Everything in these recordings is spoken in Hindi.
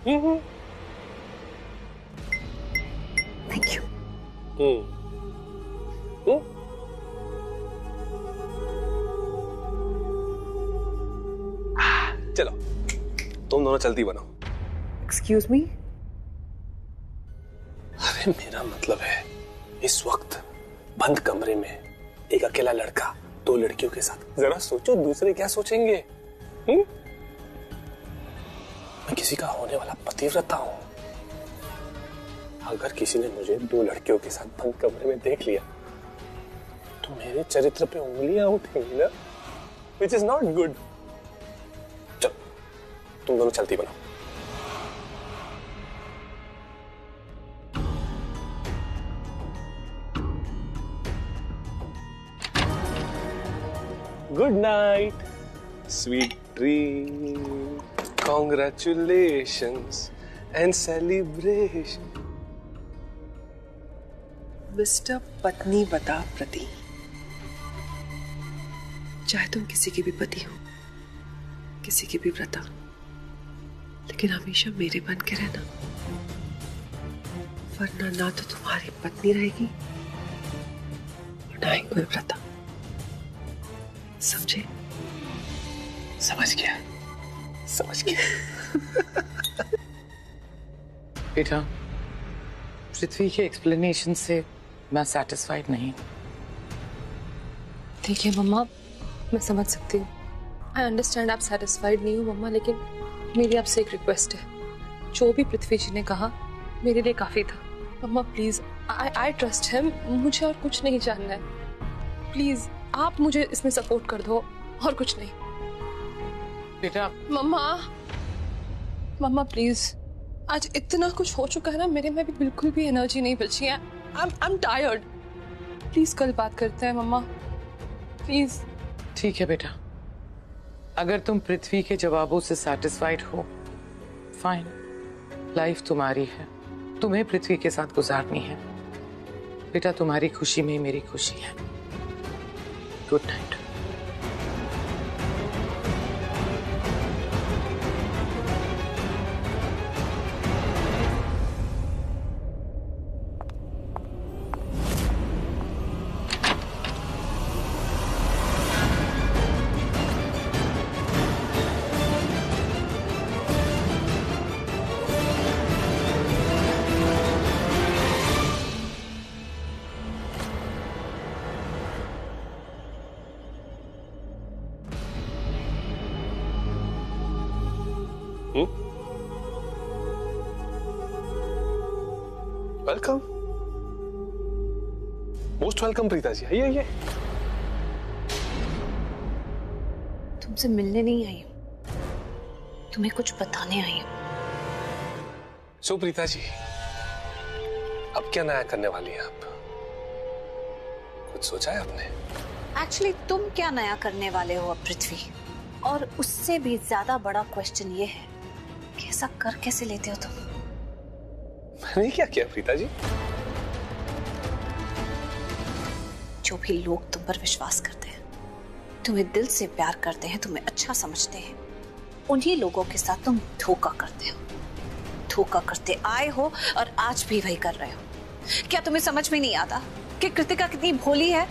Thank you. चलो तुम दोनों चलती बनो। Excuse me. अरे मेरा मतलब है इस वक्त बंद कमरे में एक अकेला लड़का दो लड़कियों के साथ, जरा सोचो दूसरे क्या सोचेंगे। मैं किसी का होने वाला पतिव्रता हूं। अगर किसी ने मुझे दो लड़कियों के साथ बंद कमरे में देख लिया तो मेरे चरित्र पे उंगलियां उठेंगी ना, विच इज नॉट गुड। चलो तुम दोनों चलती बनो। Good night, sweet dream. Congratulations and celebration. Mister पत्नी बता प्रति, चाहे तुम किसी के भी पति हो, किसी के भी व्रता, लेकिन हमेशा मेरे बन के रहना, वरना ना तो तुम्हारी पत्नी रहेगी और ना ही कोई व्रता। समझे? समझ गया, समझ गया। बेटा, पृथ्वी के एक्सप्लेनेशन से मैं सेटिस्फाइड नहीं। ठीक है मम्मा, मैं समझ सकती हूँ। आई अंडरस्टैंड आप सेटिस्फाइड नहीं हो मम्मा, लेकिन मेरी आपसे एक रिक्वेस्ट है। जो भी पृथ्वी जी ने कहा मेरे लिए काफी था। मम्मा प्लीज, आई ट्रस्ट हिम, मुझे और कुछ नहीं जानना है। प्लीज आप मुझे इसमें सपोर्ट कर दो और कुछ नहीं। बेटा मम्मा प्लीज, आज इतना कुछ हो चुका है ना, मेरे में भी बिल्कुल भी एनर्जी नहीं बची है। I am tired. प्लीज कल बात करते हैं मम्मा, प्लीज। ठीक है बेटा, अगर तुम पृथ्वी के जवाबों से सेटिस्फाइड हो, फाइन। लाइफ तुम्हारी है, तुम्हें पृथ्वी के साथ गुजारनी है। बेटा, तुम्हारी खुशी में मेरी खुशी है। Good night. Welcome, most welcome Preeta ji. आइए आइए। तुमसे मिलने नहीं आई, तुम्हें कुछ बताने आई हूं। सो प्रीता जी, अब क्या नया करने वाली हैं आप? कुछ सोचा है आपने? एक्चुअली तुम क्या नया करने वाले हो अब पृथ्वी? और उससे भी ज्यादा बड़ा क्वेश्चन ये है कि ऐसा कर कैसे लेते हो तुम? मैंने क्या किया प्रीता जी? जो भी लोग तुम पर विश्वास करते हैं, तुम्हें दिल से प्यार करते हैं, तुम्हें अच्छा समझते हैं, उन्हीं लोगों के साथ तुम धोखा करते हो। धोखा करते आए हो और आज भी वही कर रहे हो। क्या तुम्हें समझ में नहीं आता कि कृतिका कितनी भोली है?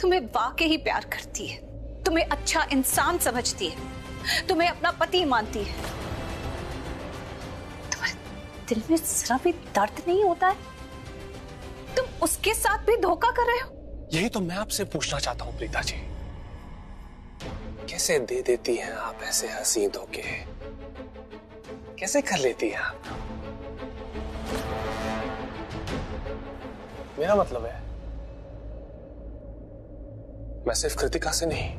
तुम्हें वाकई ही प्यार करती है, तुम्हें अच्छा इंसान समझती है, तुम्हें अपना पति मानती है। दिल में जरा भी दर्द नहीं होता है? तुम उसके साथ भी धोखा कर रहे हो। यही तो मैं आपसे पूछना चाहता हूं प्रीता जी, कैसे दे देती हैं आप ऐसे हंसी धोखे? कैसे कर लेती हैं आप? मेरा मतलब है, मैं सिर्फ कृतिका से नहीं,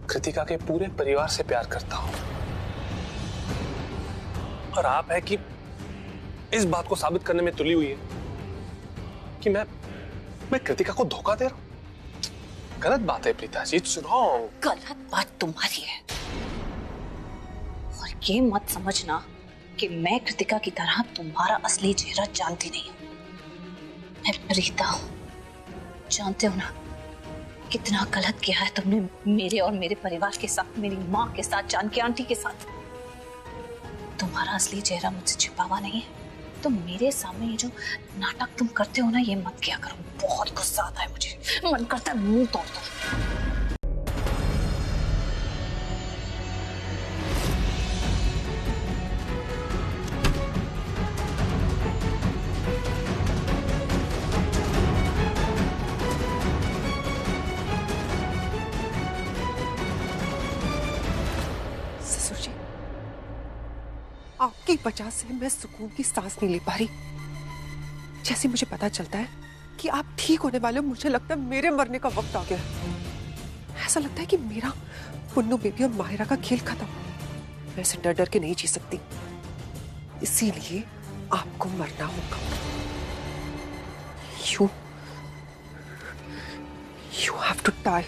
कृतिका के पूरे परिवार से प्यार करता हूं। और आप है कि इस बात को साबित करने में तुली हुई है कि मैं कृतिका को धोखा दे रहा हूं। गलत बात है प्रीता जी, इट्स रॉन्ग। गलत बात तुम्हारी है, और ये मत समझना कि मैं कृतिका की तरह तुम्हारा असली चेहरा जानती नहीं हूं। मैं प्रीता हूं। जानते हो ना कितना गलत किया है तुमने मेरे और मेरे परिवार के साथ, मेरी माँ के साथ, जानकी आंटी के साथ। तुम्हारा असली चेहरा मुझसे छिपा हुआ नहीं है। तो मेरे सामने ये जो नाटक तुम करते हो ना, ये मत किया करो। बहुत गुस्सा आता है मुझे, मन करता है मुंह तोड़ दो। ससुर जी, आपकी वजह से मैं सुकून की सांस नहीं ले पा रही। जैसे मुझे पता चलता है कि आप ठीक होने वाले हो, मुझे लगता है मेरे मरने का वक्त आ गया। ऐसा लगता है कि मेरा पुन्नू बेबी और माहिरा का खेल खत्म। मैं ऐसे डर डर के नहीं जी सकती, इसीलिए आपको मरना होगा। You have to die.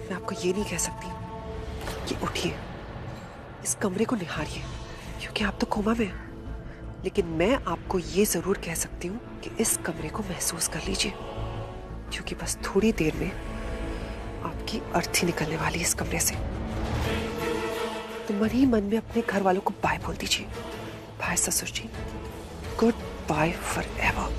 मैं आपको ये नहीं कह सकती कि उठिए, इस कमरे को निहारिए, क्योंकि आप तो कोमा में हैं। लेकिन मैं आपको ये जरूर कह सकती हूँ कि इस कमरे को महसूस कर लीजिए, क्योंकि बस थोड़ी देर में आपकी अर्थी निकलने वाली है इस कमरे से। तो मन ही मन में अपने घर वालों को बाय बोल दीजिए। बाय ससुर जी, गुड बाय फॉर एवर।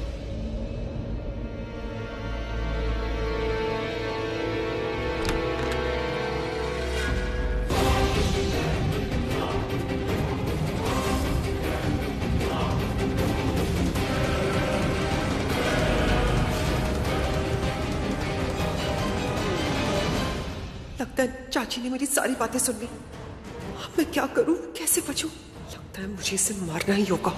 लगता है चाची ने मेरी सारी बातें सुन ली। अब मैं क्या करूं, कैसे बचूं? लगता है मुझे इसे मारना ही होगा।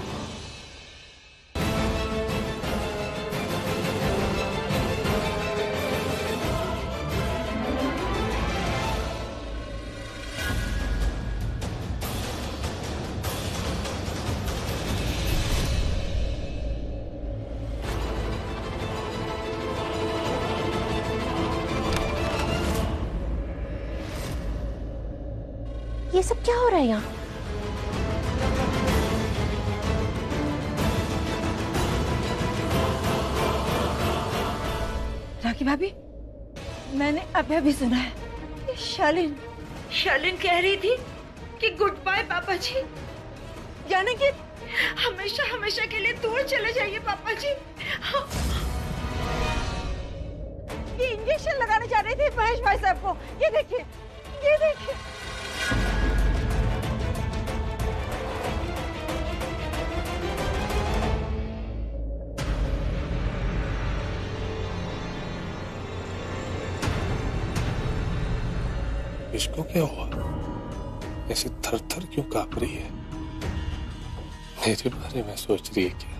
ये सब क्या हो रहा है यहाँ? राखी भाभी, मैंने अभी सुना है कि शालिन कह रही थी कि गुड बाय पापा जी, यानी कि हमेशा हमेशा के लिए दूर चले जाइए पापा जी। ये इंजेक्शन लगाने जा रही थी महेश भाई साहब को। ये देखिए, ये देखिए। इसको क्या हुआ? ऐसे थर थर क्यों कांप रही है? मेरे बारे में सोच रही है क्या?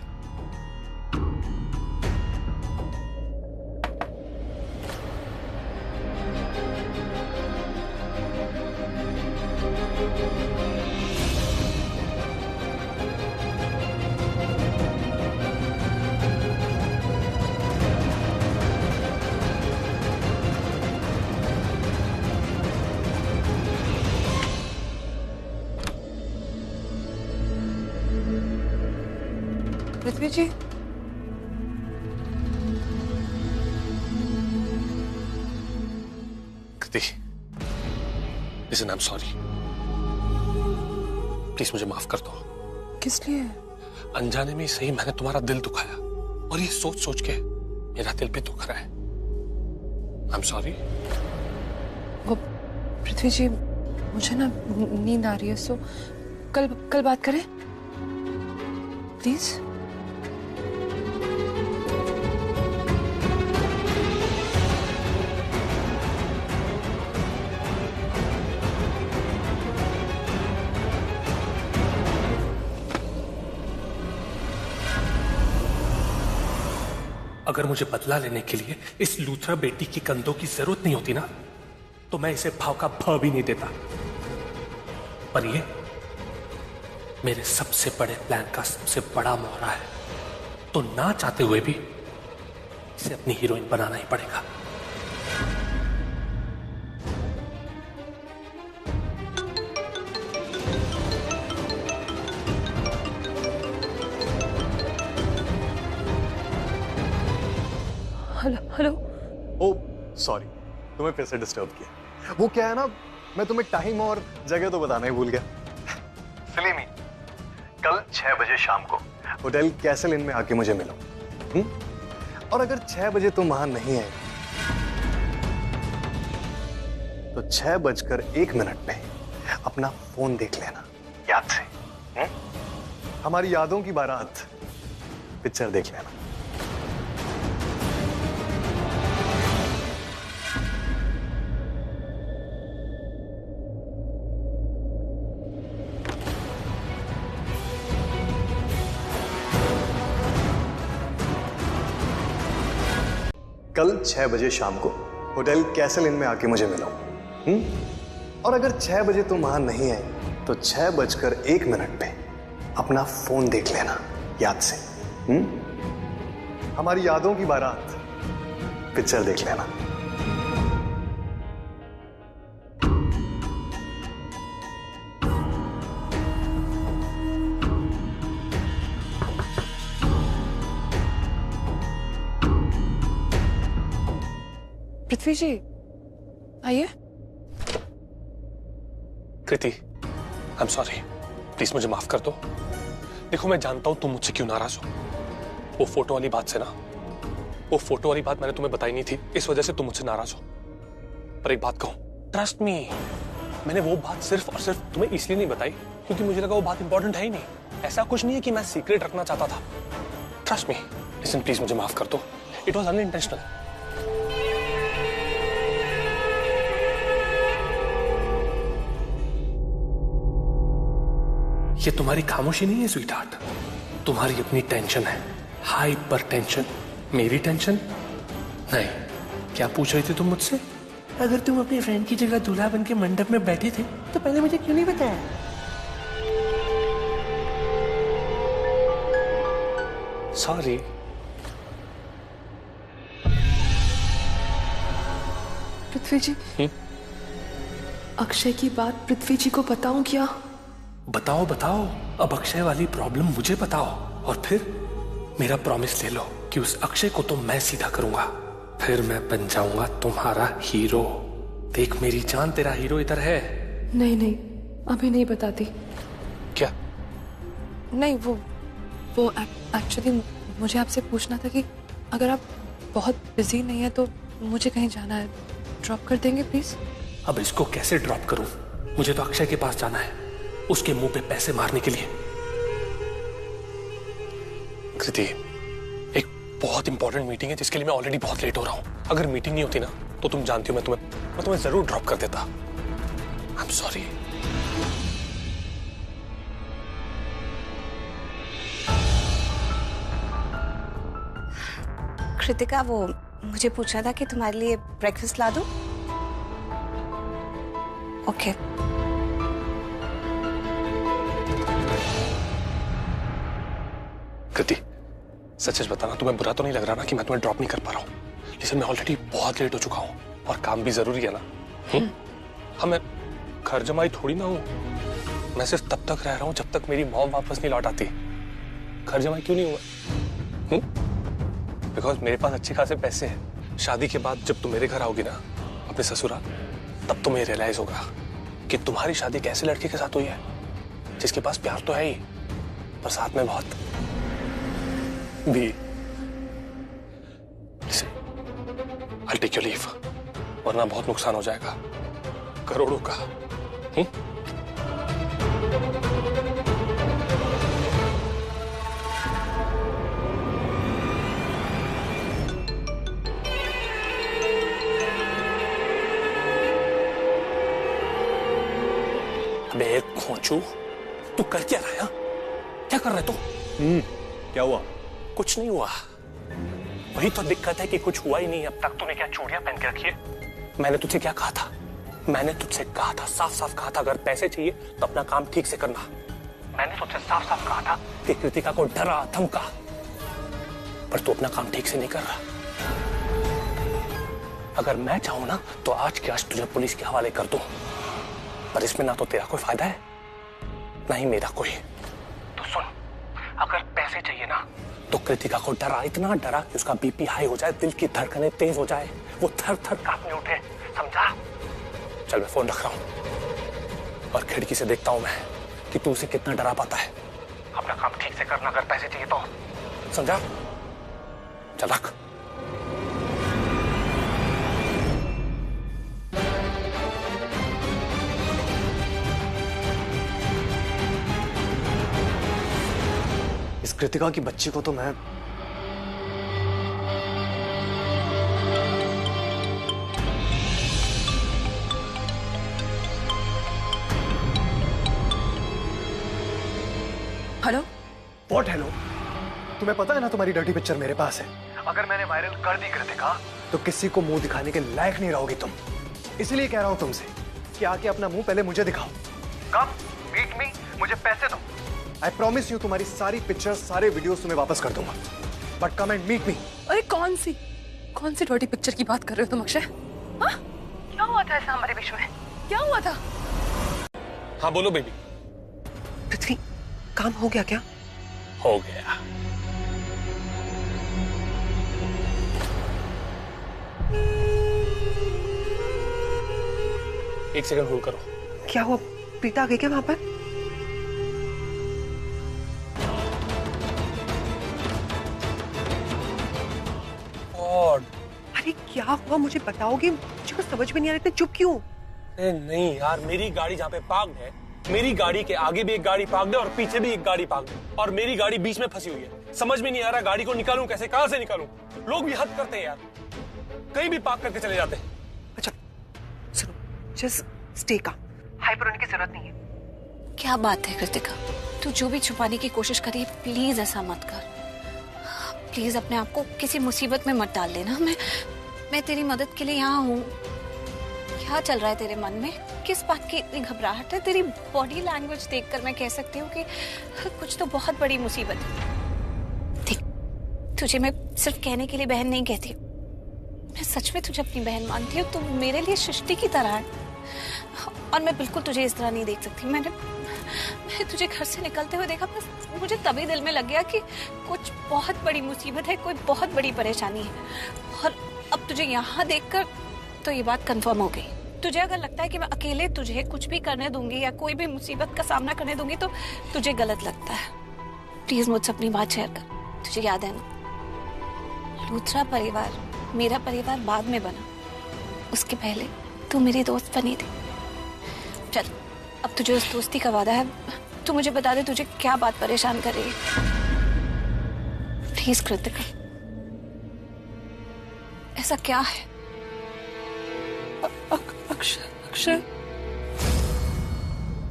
Prithvi ji, Kriti, listen, I am sorry. Please मुझे माफ कर दो। किस लिए? अनजाने में ही सही मैंने तुम्हारा दिल दुखाया, और ये सोच सोच के मेरा दिल भी दुख रहा है। आई एम सॉरी। वो पृथ्वी जी, मुझे ना नींद आ रही है, सो कल बात करें प्लीज। अगर मुझे बदला लेने के लिए इस लूथरा बेटी की कंधों की जरूरत नहीं होती ना, तो मैं इसे भाव का भाव भी नहीं देता। पर ये मेरे सबसे बड़े प्लान का सबसे बड़ा मोहरा है, तो ना चाहते हुए भी इसे अपनी हीरोइन बनाना ही पड़ेगा। Hello hello. ओ सॉरी, तुम्हें फिर से डिस्टर्ब किया। वो क्या है ना, मैं तुम्हें टाइम और जगह तो बताना ही भूल गया। सलीमी, कल 6 बजे शाम को होटल कैसल इन में आके मुझे मिलो। और अगर 6 बजे तुम वहां नहीं है तो 6:01 पे अपना फोन देख लेना याद से। हमारी यादों की बारात पिक्चर देख लेना। कल 6 बजे शाम को होटल कैसल इन में आके मुझे मिलो। और अगर 6 बजे तुम वहां नहीं है तो 6:01 पे अपना फोन देख लेना याद से। हमारी यादों की बारात पिक्चर देख लेना। पृथ्वी जी आइए। कृति, आई एम सॉरी, प्लीज मुझे माफ कर दो। देखो मैं जानता हूं तुम मुझसे क्यों नाराज हो। वो फोटो वाली बात से ना, वो फोटो वाली बात मैंने तुम्हें बताई नहीं थी, इस वजह से तुम मुझसे नाराज हो। पर एक बात कहूं, ट्रस्ट मी, मैंने वो बात सिर्फ और सिर्फ तुम्हें इसलिए नहीं बताई क्योंकि मुझे लगा वो बात इंपॉर्टेंट है ही नहीं। ऐसा कुछ नहीं है कि मैं सीक्रेट रखना चाहता था। ट्रस्ट मी, लिसन प्लीज मुझे माफ कर दो। It was unintentional. ये तुम्हारी खामोशी नहीं है स्वीट हार्ट, तुम्हारी अपनी टेंशन है, हाइपर टेंशन। मेरी टेंशन नहीं। क्या पूछ रही थी तुम मुझसे? अगर तुम अपनी फ्रेंड की जगह दूल्हा बन के मंडप में बैठे थे तो पहले मुझे क्यों नहीं बताया? सॉरी। पृथ्वी जी, अक्षय की बात पृथ्वी जी को बताऊं क्या? बताओ बताओ, अब अक्षय वाली प्रॉब्लम मुझे बताओ और फिर मेरा प्रॉमिस ले लो कि उस अक्षय को तो मैं सीधा करूंगा, फिर मैं बन जाऊंगा तुम्हारा हीरो। देख मेरी जान, तेरा हीरो इधर है। नहीं नहीं, अभी नहीं बताती। क्या? नहीं, वो एक्चुअली मुझे आपसे पूछना था कि अगर आप बहुत बिजी नहीं है तो मुझे कहीं जाना है, ड्रॉप कर देंगे प्लीज? अब इसको कैसे ड्रॉप करूं? मुझे तो अक्षय के पास जाना है, उसके मुंह पे पैसे मारने के लिए। कृति, एक बहुत इंपॉर्टेंट मीटिंग है जिसके लिए मैं ऑलरेडी बहुत लेट हो रहा हूं। अगर मीटिंग नहीं होती ना तो तुम जानती हो मैं तुम्हें जरूर ड्रॉप कर देता। आई एम सॉरी। कृतिका, वो मुझे पूछा था कि तुम्हारे लिए ब्रेकफास्ट ला दूं? ओके। कृति, सच सच बताना, तुम्हें बुरा तो नहीं लग रहा ना कि मैं तुम्हें ड्रॉप नहीं कर पा रहा हूँ? जैसे मैं ऑलरेडी बहुत लेट हो चुका हूँ और काम भी जरूरी है ना। हाँ, मैं घर जमाई थोड़ी ना हूँ। मैं सिर्फ तब तक रह रहा हूँ जब तक मेरी मॉम वापस नहीं लौट आती। घर जमाई क्यों नहीं हुआ? बिकॉज मेरे पास अच्छे खासे पैसे हैं। शादी के बाद जब तुम मेरे घर आओगी ना, अपने ससुराल, तब तुम्हें रियलाइज होगा कि तुम्हारी शादी एक ऐसे लड़के के साथ हुई है जिसके पास प्यार तो है ही, पर साथ में बहुत भी। I'll take your leave, वरना बहुत नुकसान हो जाएगा, करोड़ों का। अबे खोचू, तू कर क्या रहा है? क्या कर रहा है तू? क्या हुआ? कुछ नहीं हुआ। वही तो दिक्कत है कि कुछ हुआ ही नहीं अब तक। तूने क्या चूड़ियां पहन के रखी है? मैंने तुझसे क्या कहा था? मैंने तुझसे कहा था, साफ साफ कहा था, अगर पैसे चाहिए तो अपना काम ठीक से करना। मैंने तुझसे साफ साफ कहा था कि कृतिका को डरा धमका, पर तू अपना काम ठीक से नहीं कर रहा। अगर मैं चाहूं ना तो आज के आज तुझे पुलिस के हवाले कर दूं, पर इसमें ना तो तेरा कोई फायदा है ना ही मेरा कोई। तो सुन, अगर पैसे से चाहिए ना, तो कृतिका को डरा, इतना डरा कि उसका बीपी हाई हो जाए, दिल की धड़कनें तेज हो जाए, वो थर थर कांपने उठे, समझा? चल मैं फोन रख रहा हूं और खिड़की से देखता हूं मैं कि तू उसे कितना डरा पाता है। अपना काम ठीक से करना, अगर पैसे चाहिए तो, समझा? चल रख। इस कृतिका की बच्ची को तो मैं हेलो? What hello? तुम्हें पता है ना तुम्हारी डर्टी पिक्चर मेरे पास है। अगर मैंने वायरल कर दी कृतिका तो किसी को मुंह दिखाने के लायक नहीं रहोगी तुम। इसलिए कह रहा हूं तुमसे कि आके अपना मुंह पहले मुझे दिखाओ। कम मीट मी, मुझे पैसे दो। आई प्रॉमिस यू तुम्हारी सारी पिक्चर्स, सारे वीडियोस तुम्हें वापस कर दूंगा। But come and meet me. अरे कौन सी डर्टी पिक्चर की बात कर रहे हो तुम अक्षय? हाँ? क्या हुआ था ऐसा हमारे बीच में? क्या हुआ था? हाँ बोलो बेबी। पृथ्वी, काम हो गया क्या? हो गया। एक सेकंड होल्ड करो। क्या हुआ? प्रीता आ गई क्या वहां पर? अरे क्या हुआ, मुझे बताओगे? मुझे कुछ समझ में नहीं आ रहा, इतने चुप क्यों? नहीं यार, मेरी गाड़ी जहाँ पे पार्क्ड है, मेरी गाड़ी के आगे भी एक गाड़ी पार्क्ड है और पीछे भी एक गाड़ी पार्क्ड है, और मेरी गाड़ी बीच में फंसी हुई है। समझ में नहीं आ रहा गाड़ी को निकालूं कैसे, कहां से निकालूं? लोग भी हद करते हैं यार, कहीं भी पार्क करके चले जाते हैं। अच्छा सुनो, जस्ट स्टे काम, हाइपर होने की जरूरत नहीं है। क्या बात है कृतिका, तू जो भी छुपाने की कोशिश करी है, प्लीज ऐसा मत कर। प्लीज अपने आप को किसी मुसीबत में मत डाल लेना। मैं तेरी मदद के लिए यहाँ हूँ। क्या चल रहा है तेरे मन में? किस बात की इतनी घबराहट है? तेरी बॉडी लैंग्वेज देखकर मैं कह सकती हूँ कि कुछ तो बहुत बड़ी मुसीबत है। देख, तुझे मैं सिर्फ कहने के लिए बहन नहीं कहती, मैं सच में तुझे अपनी बहन मानती हूँ। तू मेरे लिए सृष्टि की तरह है और मैं बिल्कुल तुझे इस तरह नहीं देख सकती। मैं तुझे घर से निकलते हुए देखा, बस मुझे तभी दिल में लग गया कि कुछ बहुत बड़ी मुसीबत है, कोई बहुत बड़ी परेशानी है। और अब तुझे यहाँ देखकर तो ये बात कंफर्म हो गई। तुझे अगर लगता है कि मैं अकेले तुझे कुछ भी करने दूंगी या कोई भी मुसीबत का सामना करने दूंगी तो तुझे गलत लगता है। प्लीज मुझसे अपनी बात शेयर कर। तुझे याद है ना, लूथरा परिवार मेरा परिवार बाद में बना, उसके पहले तू मेरी दोस्त बनी थी। चल, अब तुझे उस दोस्ती का वादा है, तू मुझे बता दे तुझे क्या बात परेशान कर रही है। प्लीज कृतिका, ऐसा क्या है? अक्षय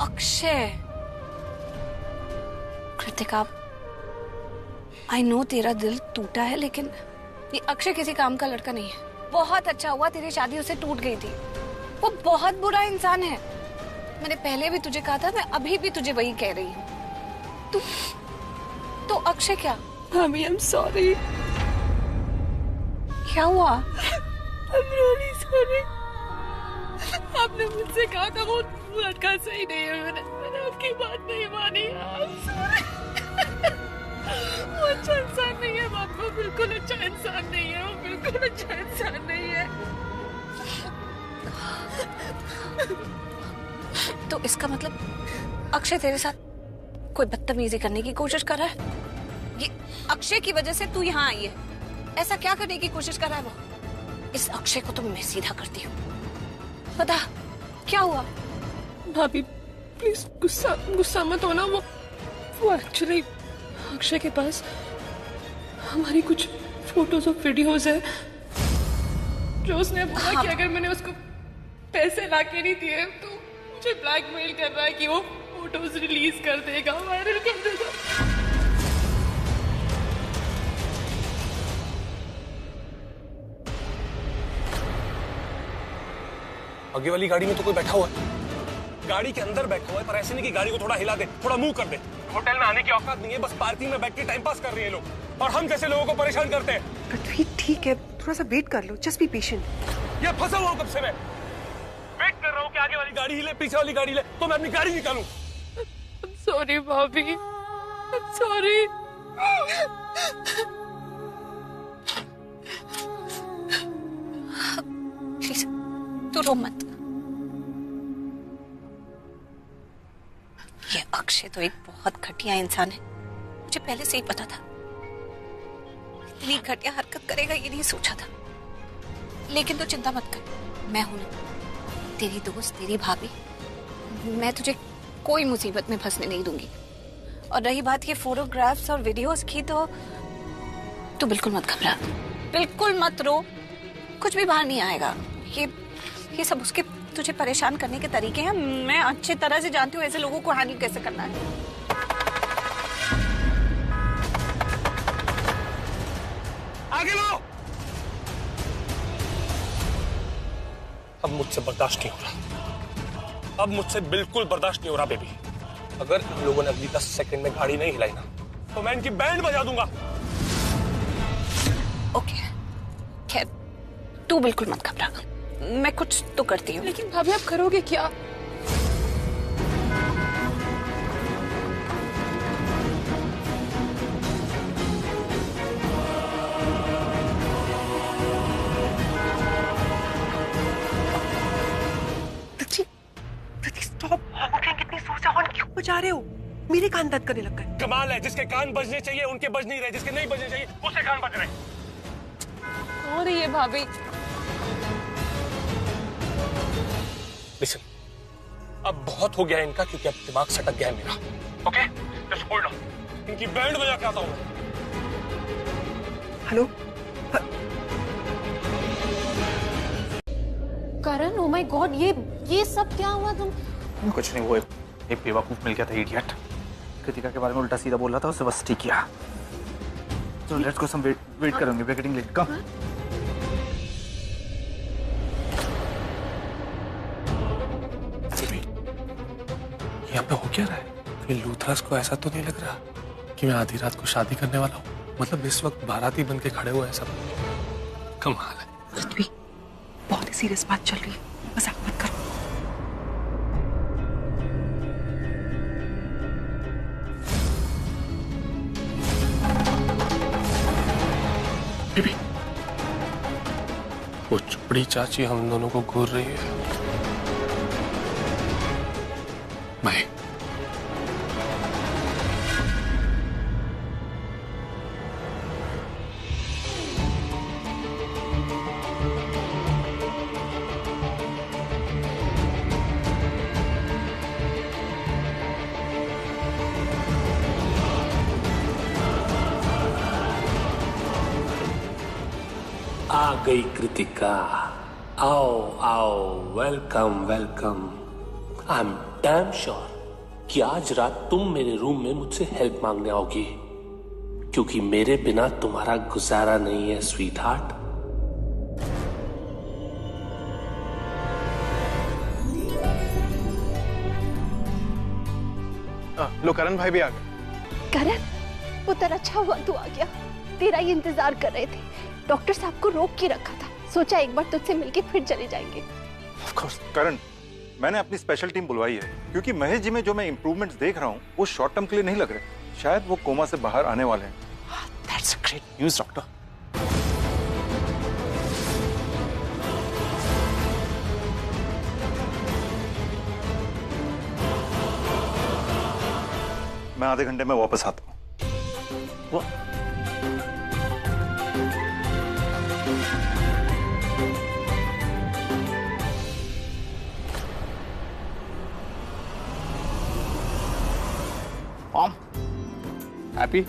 अक्षय, कृतिका, आई नो तेरा दिल टूटा है, लेकिन ये अक्षय किसी काम का लड़का नहीं है। बहुत अच्छा हुआ तेरी शादी उससे टूट गई थी। वो बहुत बुरा इंसान है। मैंने पहले भी तुझे कहा था, मैं अभी भी तुझे वही कह रही हूँ। तो अक्षय क्या? Mummy, I am sorry. क्या हुआ? I'm really sorry। आपने मुझसे कहा था वो लड़का सही नहीं है, मैंने आपकी बात नहीं मानी। I'm sorry। वो अच्छा इंसान नहीं है, वो बिल्कुल अच्छा इंसान नहीं है, वो बिल्कुल अच्छा इंसान नहीं है। तो इसका मतलब अक्षय तेरे साथ कोई बदतमीजी करने की कोशिश कर रहा है? ये अक्षय की वजह से तू यहाँ आई है? ऐसा क्या करने की कोशिश कर रहा है वो? इस अक्षय को तो मैं सीधा करती हूँ। बता, क्या हुआ? भाभी प्लीज गुस्सा मत होना। वो एक्चुअली अक्षय के पास हमारी कुछ फोटोज और वीडियोज है जो उसने बोला कि अगर मैंने उसको पैसे लाके नहीं दिए तो मुझे ब्लैकमेल कर रहा है कि वो फोटोज रिलीज कर देगा, वायरल कर देगा। आगे वाली गाड़ी में तो कोई बैठा हुआ है, गाड़ी के अंदर बैठा हुआ है, पर ऐसे नहीं कि गाड़ी को थोड़ा हिला दे, थोड़ा मूव कर दे। होटल में आने की औकात नहीं है, बस पार्किंग में बैठ के टाइम पास कर रहे हैं लोग, और हम कैसे लोगों को परेशान करते हैं। पृथ्वी ठीक है, थोड़ा सा वेट कर लो, जस्ट बी पेशेंट। ये फंसा हुआ कब से मैं वेट कर रहा हूँ कि आगे वाली गाड़ी हिले, पीछे वाली गाड़ी हिले, तो मैं अपनी गाड़ी निकालूं। सॉरी भाभी, सॉरी। रो मत। ये अक्षय तो एक बहुत घटिया इंसान है, मुझे पहले से ही पता था। इतनी घटिया हरकत करेगा ये नहीं सोचा था। लेकिन तू चिंता मत कर, मैं हूं ना, तेरी दोस्त, तेरी भाभी। मैं तुझे कोई मुसीबत में फंसने नहीं दूंगी। और रही बात ये फोटोग्राफ्स और वीडियोस की, तो तू बिल्कुल मत घबरा, बिल्कुल मत रो, कुछ भी बाहर नहीं आएगा। ये सब उसके तुझे परेशान करने के तरीके हैं। मैं अच्छी तरह से जानती हूँ ऐसे लोगों को हैंडल कैसे करना है। आगे लो। अब मुझसे बर्दाश्त नहीं हो रहा, अब मुझसे बिल्कुल बर्दाश्त नहीं हो रहा बेबी। अगर इन लोगों ने अगली 10 सेकंड में गाड़ी नहीं हिलाई ना, तो मैं इनकी बैंड बजा दूंगा। ओके, खैर तू बिल्कुल मत घबरा, मैं कुछ तो करती हूँ। लेकिन भाभी आप करोगे क्या? स्टॉप, कितनी सोचा और क्यों बजा रहे हो? मेरे कान दर्द करने लग गए। कमाल है, जिसके कान बजने चाहिए उनके बज नहीं रहे, जिसके नहीं बजने चाहिए उसके कान बज रहे। कौन है ये भाभी? लिसन, अब बहुत हो गया है इनका, क्योंकि अब दिमाग सटक गया है मेरा। ओके, जस्ट होल्ड ऑन, इनकी बैंड बजा के आता हूं। Hello Karan, oh my God, ये सब क्या हुआ? तुम कुछ नहीं, वो एक बेवकूफ मिल गया था, इडियट। कृतिका के बारे में उल्टा सीधा बोल रहा था, उससे बस ठीक किया। तो लेट्स गो, सम वेट करेंगे, वी आर गेटिंग लेट। कम। यहाँ पे हो क्या रहा है? फिर लूथरस को ऐसा तो नहीं लग रहा कि मैं आधी रात को शादी करने वाला हूँ? मतलब इस वक्त बाराती बन के खड़े हुए हैं सब। कमाल है। पृथ्वी, बहुत ही सीरियस बात चल रही है, मजाक मत करो। बेबी, वो चुपड़ी चाची हम दोनों को घूर रही है। मैं आ गई कृतिका, आओ आओ, welcome welcome. I am damn sure कि आज रात तुम मेरे रूम में मुझसे हेल्प मांगने आओगी, क्योंकि मेरे बिना तुम्हारा गुजारा नहीं है स्वीट हार्ट। लो, करण भाई भी आ गए। करण, पुत्र, अच्छा हुआ तू आ गया, तेरा ही इंतजार कर रहे थे। डॉक्टर साहब को रोक के रखा था, सोचा एक बार तुझसे मिलके फिर चले जाएंगे। ऑफ कोर्स करण, मैंने अपनी स्पेशल टीम बुलवाई है, क्योंकि महेश जी में जो मैं इंप्रूवमेंट्स देख रहा हूँ वो शॉर्ट टर्म के लिए नहीं लग रहे। शायद वो कोमा से बाहर आने वाले हैं। That's a great news doctor. मैं आधे घंटे में वापस आता हूँ। हैप्पी?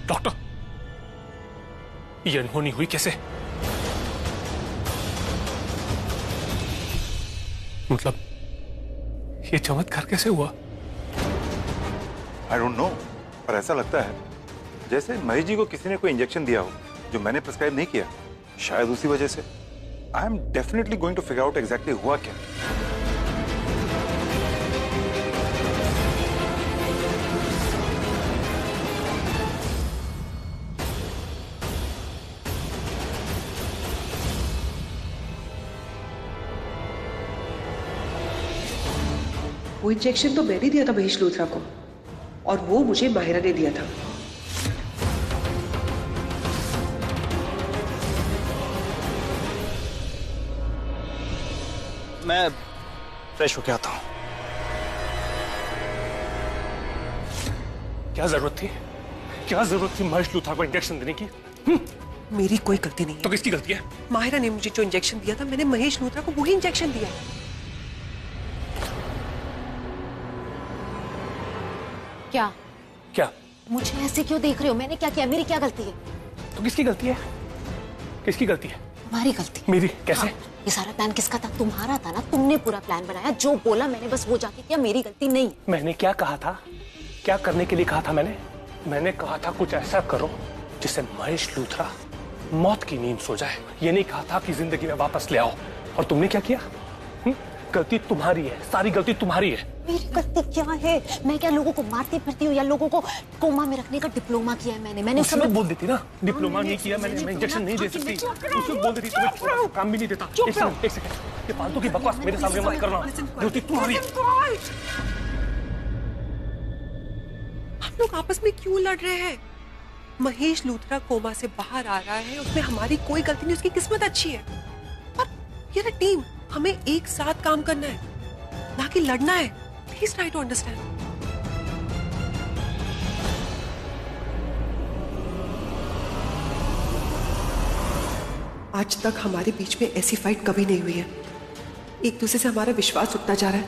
डॉक्टर, ये अनहोनी हुई कैसे? मतलब ये चमत्कार कैसे हुआ? आई डोंट नो, पर ऐसा लगता है जैसे महेश जी को किसी ने कोई इंजेक्शन दिया हो जो मैंने प्रिस्क्राइब नहीं किया। शायद उसी वजह से। I am definitely going to figure out exactly हुआ क्या। वो इंजेक्शन तो मैंने दिया था महेश लूथरा को, और वो मुझे माहिरा ने दिया था। मैं फ्रेश होके आता हूँ। क्या जरूरत थी महेश लूथरा को इंजेक्शन देने की? मेरी कोई गलती नहीं है। तो किसकी गलती है? माहिरा ने मुझे जो इंजेक्शन दिया था, मैंने महेश लूथरा को वही इंजेक्शन दिया। क्या क्या? मुझे ऐसे क्यों देख रहे हो? मैंने क्या किया? मेरी क्या गलती है? तो किसकी गलती है? किसकी गलती है? तुम्हारी गलती। मेरी? कैसे? हाँ, ये सारा प्लान किसका था? तुम्हारा था ना। तुमने पूरा प्लान बनाया, जो बोला मैंने बस वो जाके किया। मेरी गलती नहीं। मैंने क्या कहा था? क्या करने के लिए कहा था मैंने कहा था कुछ ऐसा करो जिससे महेश लूथरा मौत की नींद सो जाए। ये नहीं कहा था कि जिंदगी में वापस ले आओ। और तुमने क्या किया? गलती तुम्हारी है, सारी गलती तुम्हारी है। मेरी गलती क्या है? मैं क्या लोगों को मारती फिरती हूँ या लोगों को कोमा में रखने का डिप्लोमा किया है मैंने उस वक्त बोल देती ना, डिप्लोमा नहीं किया मैंने, मैं इंजेक्शन नहीं दे सकती। उस वक्त बोल देती, तुम्हें काम भी नहीं देता। एक सेकंड, ये फालतू की बकवास मेरे सामने मत करना। गलती तुम्हारी है। हम लोग आपस में क्यों लड़ रहे हैं? महेश लूथरा कोमा से बाहर आ रहा है, उसमें हमारी कोई गलती नहीं, उसकी किस्मत अच्छी है। और ये ना टीम, हमें एक साथ काम करना है, ना कि लड़ना है। Please try to understand. आज तक हमारे बीच में ऐसी फाइट कभी नहीं हुई है। एक दूसरे से हमारा विश्वास उठता जा रहा है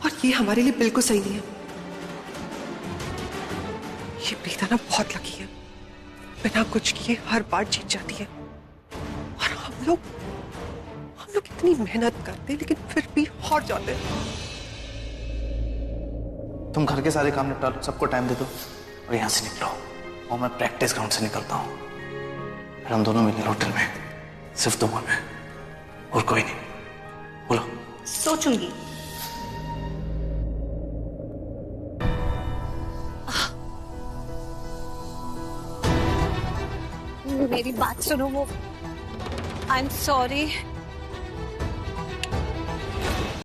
और ये हमारे लिए बिल्कुल सही नहीं है। ये प्रीता ना बहुत लकी है, बिना कुछ किए हर बार जीत जाती है। और हम लोग इतनी मेहनत करते हैं लेकिन फिर भी हार जाते हैं। तुम घर के सारे काम निपटा लो, सबको टाइम दे दो और यहाँ से निकलो। और मैं प्रैक्टिस ग्राउंड से निकलता हूँ, फिर हम दोनों मिलेंगे होटल में, सिर्फ तुम और मैं, और कोई नहीं। बोलो। सोचूंगी। मेरी बात सुनो। वो आई एम सॉरी।